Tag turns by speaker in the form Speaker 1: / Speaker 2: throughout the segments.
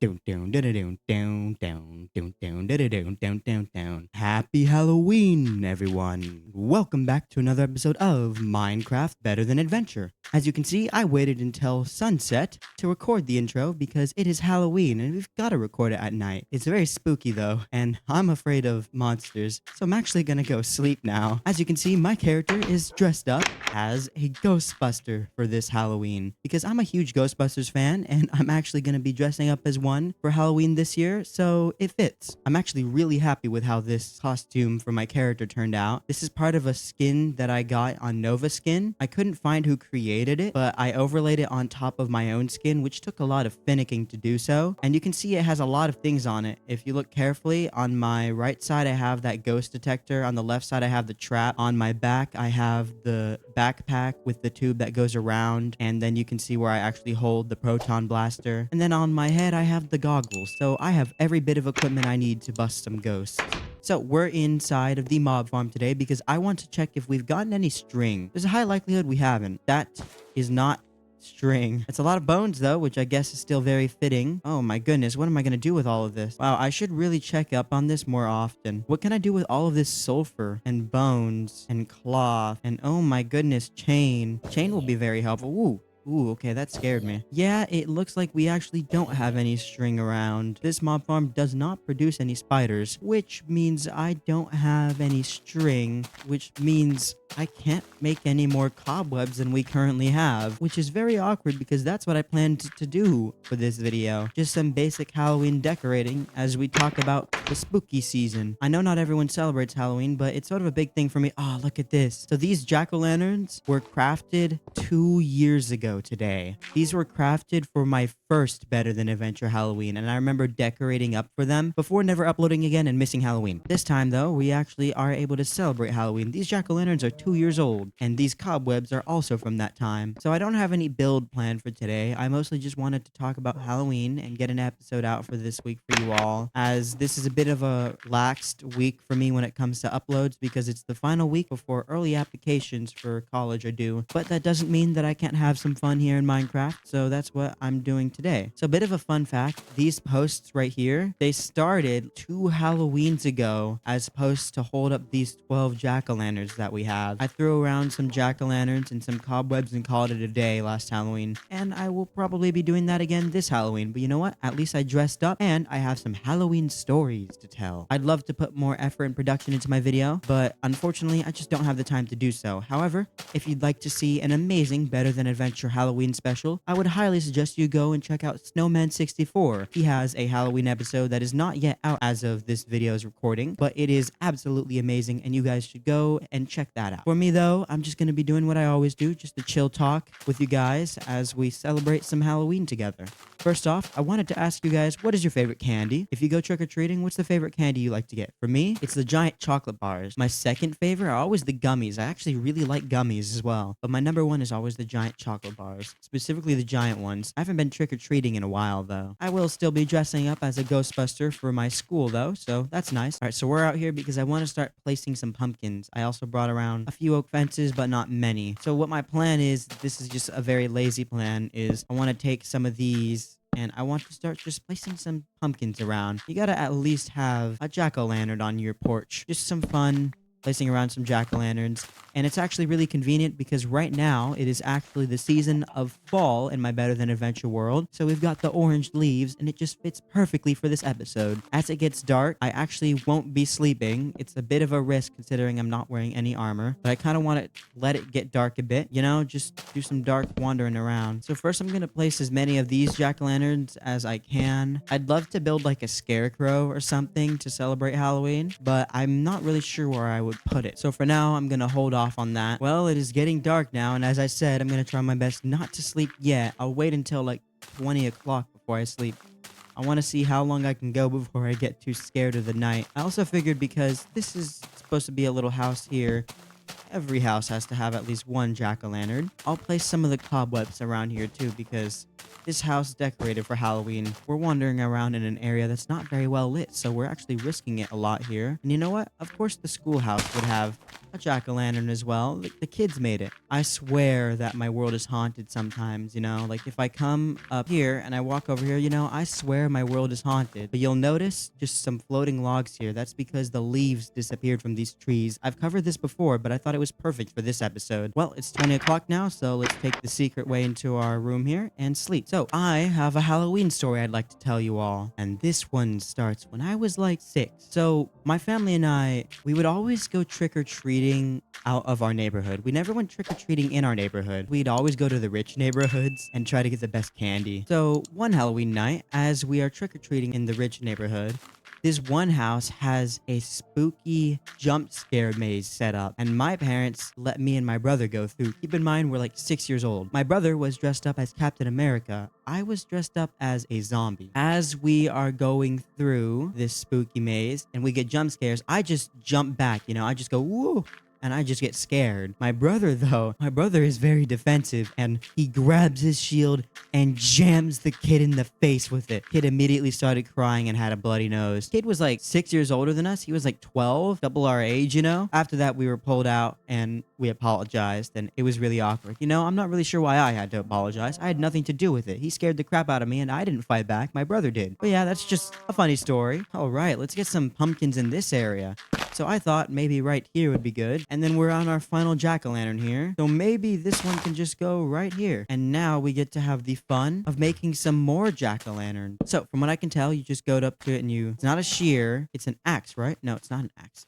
Speaker 1: Happy Halloween, everyone. Welcome back to another episode of Minecraft Better Than Adventure. As you can see, I waited until sunset to record the intro because it is Halloween and we've got to record it at night. It's very spooky though, and I'm afraid of monsters, so I'm actually gonna go sleep now. As you can see, my character is dressed up as a Ghostbuster for this Halloween because I'm a huge Ghostbusters fan and I'm actually gonna be dressing up as one for Halloween this year, so it fits. I'm actually really happy with how this costume for my character turned out. This is part of a skin that I got on Nova Skin. I couldn't find who created it, but I overlaid it on top of my own skin, which took a lot of finicking to do so. And you can see it has a lot of things on it. If you look carefully, on my right side, I have that ghost detector. On the left side, I have the trap. On my back, I have the backpack with the tube that goes around. And then you can see where I actually hold the proton blaster. And then on my head, I have the goggles. So I have every bit of equipment I need to bust some ghosts. So we're inside of the mob farm today because I want to check if we've gotten any string. There's a high likelihood we haven't. That is not string. It's a lot of bones though, which I guess is still very fitting. Oh my goodness, what am I going to do with all of this? Wow, I should really check up on this more often. What can I do with all of this sulfur and bones and cloth and oh my goodness, chain. Chain will be very helpful. Ooh, okay, that scared me. Yeah, it looks like we actually don't have any string around. This mob farm does not produce any spiders, which means I don't have any string, which means I can't make any more cobwebs than we currently have, which is very awkward because that's what I planned to do for this video. Just some basic Halloween decorating as we talk about the spooky season. I know not everyone celebrates Halloween, but it's sort of a big thing for me. Oh, look at this. So these jack-o'-lanterns were crafted 2 years ago today. These were crafted for my first Better Than Adventure Halloween, and I remember decorating up for them before never uploading again and missing Halloween. This time though, we actually are able to celebrate Halloween. These jack-o'-lanterns are 2 years old, and these cobwebs are also from that time. So I don't have any build plan for today. I mostly just wanted to talk about Halloween and get an episode out for this week for you all, as this is a bit of a laxed week for me when it comes to uploads because it's the final week before early applications for college are due. But that doesn't mean that I can't have some fun here in Minecraft, so that's what I'm doing today. So a bit of a fun fact, these posts right here, they started 2 Halloweens ago as posts to hold up these 12 jack-o'-lanterns that we have. I threw around some jack-o'-lanterns and some cobwebs and called it a day last Halloween, and I will probably be doing that again this Halloween. But you know what? At least I dressed up and I have some Halloween stories to tell. I'd love to put more effort and production into my video, but unfortunately I just don't have the time to do so. However, if you'd like to see an amazing Better Than Adventure Halloween special, I would highly suggest you go and check out Snowman64. He has a Halloween episode that is not yet out as of this video's recording, but it is absolutely amazing and you guys should go and check that out. For me though, I'm just going to be doing what I always do, just a chill talk with you guys as we celebrate some Halloween together. First off, I wanted to ask you guys, what is your favorite candy? If you go trick-or-treating, what's the favorite candy you like to get? For me, it's the giant chocolate bars. My second favorite are always the gummies. I actually really like gummies as well, but my number one is always the giant chocolate bars, specifically the giant ones. I haven't been trick-or-treating in a while though. I will still be dressing up as a Ghostbuster for my school though, so that's nice. All right, so we're out here because I want to start placing some pumpkins. I also brought around a few oak fences, but not many. So what my plan is, this is just a very lazy plan, is I want to take some of these and I want to start just placing some pumpkins around. You gotta at least have a jack-o'-lantern on your porch. Just some fun placing around some jack-o'-lanterns. And it's actually really convenient because right now it is actually the season of fall in my Better Than Adventure world. So we've got the orange leaves and it just fits perfectly for this episode. As it gets dark, I actually won't be sleeping. It's a bit of a risk considering I'm not wearing any armor, but I kind of want to let it get dark a bit, you know, just do some dark wandering around. So first I'm going to place as many of these jack-o'-lanterns as I can. I'd love to build like a scarecrow or something to celebrate Halloween, but I'm not really sure where I would put it. So for now, I'm gonna hold off on that. Well, it is getting dark now, and as I said, I'm gonna try my best not to sleep yet. I'll wait until like 20 o'clock before I sleep. I want to see how long I can go before I get too scared of the night. I also figured because this is supposed to be a little house here, every house has to have at least one jack-o'-lantern. I'll place some of the cobwebs around here too because this house is decorated for Halloween. We're wandering around in an area that's not very well lit, so we're actually risking it a lot here. And you know what? Of course the schoolhouse would have a jack-o'-lantern as well. The kids made it. I swear that my world is haunted sometimes, you know? Like if I come up here and I walk over here, you know, I swear my world is haunted. But you'll notice just some floating logs here. That's because the leaves disappeared from these trees. I've covered this before, but I thought it was perfect for this episode. Well, it's 20 o'clock now, so let's take the secret way into our room here and sleep. So I have a Halloween story I'd like to tell you all. And this one starts when I was like 6. So my family and I, we would always go trick-or-treating out of our neighborhood. We never went trick-or-treating in our neighborhood. We'd always go to the rich neighborhoods and try to get the best candy. So one Halloween night, as we are trick-or-treating in the rich neighborhood, this one house has a spooky jump scare maze set up, and my parents let me and my brother go through. Keep in mind, we're like 6 years old. My brother was dressed up as Captain America. I was dressed up as a zombie. As we are going through this spooky maze and we get jump scares, I just jump back, you know, I just go, woo, and I just get scared. My brother, though, my brother is very defensive, and he grabs his shield and jams the kid in the face with it. Kid immediately started crying and had a bloody nose. Kid was like 6 years older than us. He was like 12, double our age, you know? After that, we were pulled out and we apologized, and it was really awkward. You know, I'm not really sure why I had to apologize. I had nothing to do with it. He scared the crap out of me, and I didn't fight back. My brother did. But yeah, that's just a funny story. All right, let's get some pumpkins in this area. So I thought maybe right here would be good. And then we're on our final jack-o'-lantern here. So maybe this one can just go right here. And now we get to have the fun of making some more jack-o'-lanterns. So from what I can tell, you just go up to it and it's not a shear, it's an axe, right? No, it's not an axe.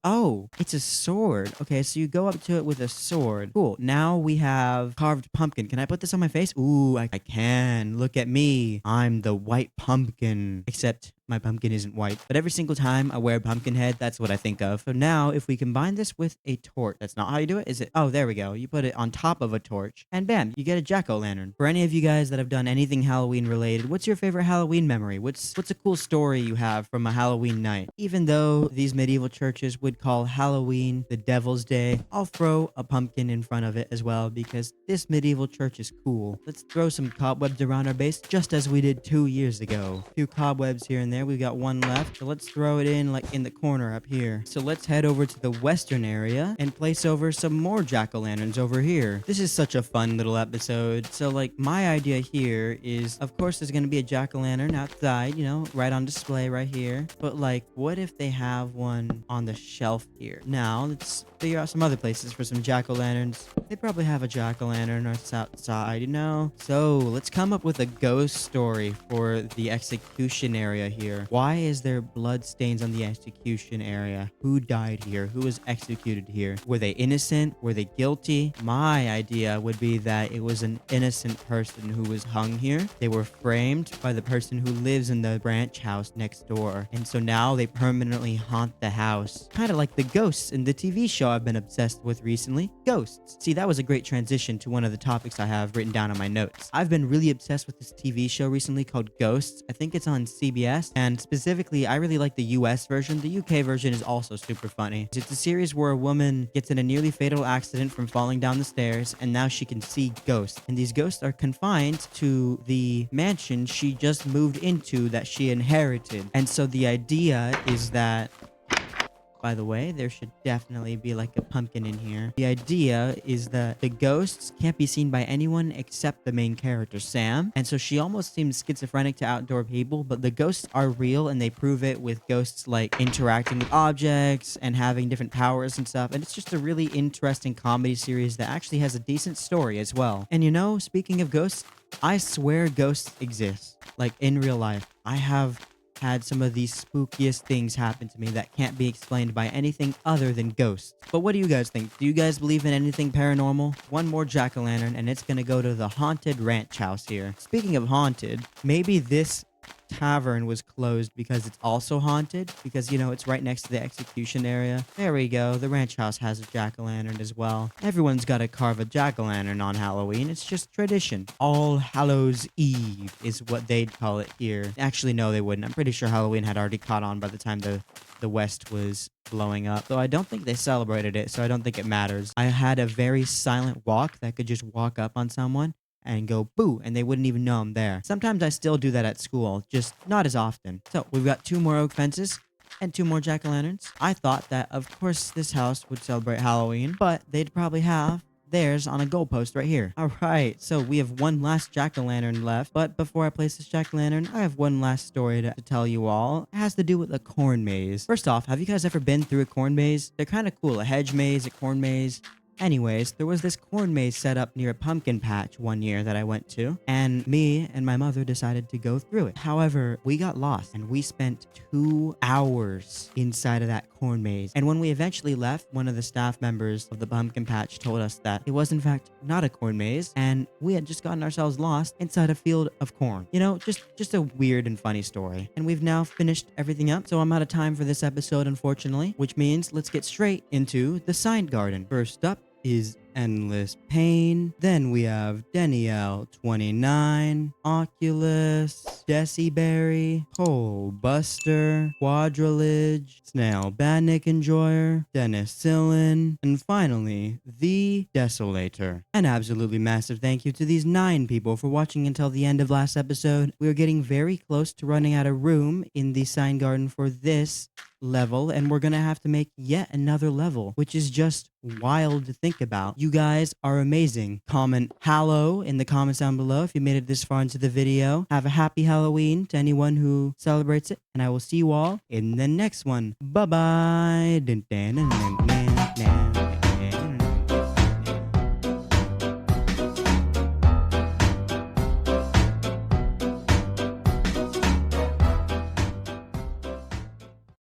Speaker 1: Oh, it's a sword. Okay, so you go up to it with a sword. Cool. Now we have carved pumpkin. Can I put this on my face? Ooh, I can. Look at me. I'm the white pumpkin. Except my pumpkin isn't white. But every single time I wear a pumpkin head, that's what I think of. So now, if we combine this with a torch, that's not how you do it, is it? Oh, there we go. You put it on top of a torch, and bam, you get a jack-o'-lantern. For any of you guys that have done anything Halloween related, what's your favorite Halloween memory? What's a cool story you have from a Halloween night? Even though these medieval churches would call Halloween the Devil's Day, I'll throw a pumpkin in front of it as well because this medieval church is cool. Let's throw some cobwebs around our base just as we did 2 years ago. A few cobwebs here and there. We've got one left, so let's throw it in like in the corner up here. So let's head over to the western area and place over some more jack-o'-lanterns over here. This is such a fun little episode. So like my idea here is, of course, there's gonna be a jack-o'-lantern outside, you know, right on display right here. But like, what if they have one on the shelf here? Now let's figure out some other places for some jack-o'-lanterns. They probably have a jack-o'-lantern outside, you know? So let's come up with a ghost story for the execution area here. Why is there blood stains on the execution area? Who died here? Who was executed here? Were they innocent? Were they guilty? My idea would be that it was an innocent person who was hung here. They were framed by the person who lives in the branch house next door. And so now they permanently haunt the house. Kind of like the ghosts in the TV show I've been obsessed with recently. Ghosts. See, that was a great transition to one of the topics I have written down on my notes. I've been really obsessed with this TV show recently called Ghosts. I think it's on CBS. And specifically, I really like the US version. The UK version is also super funny. It's a series where a woman gets in a nearly fatal accident from falling down the stairs, and now she can see ghosts. And these ghosts are confined to the mansion she just moved into that she inherited. And so the idea is that, by the way, there should definitely be like a pumpkin in here. The idea is that the ghosts can't be seen by anyone except the main character, Sam. And so she almost seems schizophrenic to outdoor people, but the ghosts are real and they prove it with ghosts like interacting with objects and having different powers and stuff. And it's just a really interesting comedy series that actually has a decent story as well. And you know, speaking of ghosts, I swear ghosts exist. Like in real life. I have had some of these spookiest things happen to me that can't be explained by anything other than ghosts. But what do you guys think? Do you guys believe in anything paranormal? One more jack-o'-lantern and it's gonna go to the haunted ranch house here. Speaking of haunted, maybe this tavern was closed because it's also haunted, because you know it's right next to the execution area. There we go. The ranch house has a jack-o'-lantern as well. Everyone's got to carve a jack-o'-lantern on Halloween. It's just tradition. All Hallows Eve is what they'd call it here. Actually, no, they wouldn't. I'm pretty sure Halloween had already caught on by the time the West was blowing up. Though I don't think they celebrated it, so I don't think it matters. I had a very silent walk that could just walk up on someone and go boo, and they wouldn't even know I'm there. Sometimes I still do that at school, just not as often. So we've got 2 more oak fences. and 2 more jack-o'-lanterns. I thought that, of course, this house would celebrate Halloween, but they'd probably have theirs on a goalpost right here. All right, so we have one last jack-o'-lantern left, but before I place this jack-o'-lantern, I have one last story to tell you all. It has to do with a corn maze. First off, have you guys ever been through a corn maze? They're kind of cool. A hedge maze, a corn maze. Anyways, there was this corn maze set up near a pumpkin patch one year that I went to, and me and my mother decided to go through it. However, we got lost and we spent 2 hours inside of that corn maze. And when we eventually left, one of the staff members of the pumpkin patch told us that it was in fact not a corn maze, and we had just gotten ourselves lost inside a field of corn. You know, just a weird and funny story. And we've now finished everything up, so I'm out of time for this episode, unfortunately, which means let's get straight into the sign garden. First up is Endless Pain. Then we have Danielle 29, Oculus, Deciberry, Pole Buster, Quadrilige, Snail Badnik Enjoyer, Denicillin, and finally, The Desolator. An absolutely massive thank you to these 9 people for watching until the end of last episode. We are getting very close to running out of room in the sign garden for this level, and we're gonna have to make yet another level, which is just wild to think about. You guys are amazing. Comment "Hallow" in the comments down below if you made it this far into the video. Have a happy Halloween to anyone who celebrates it, and I will see you all in the next one. Bye bye.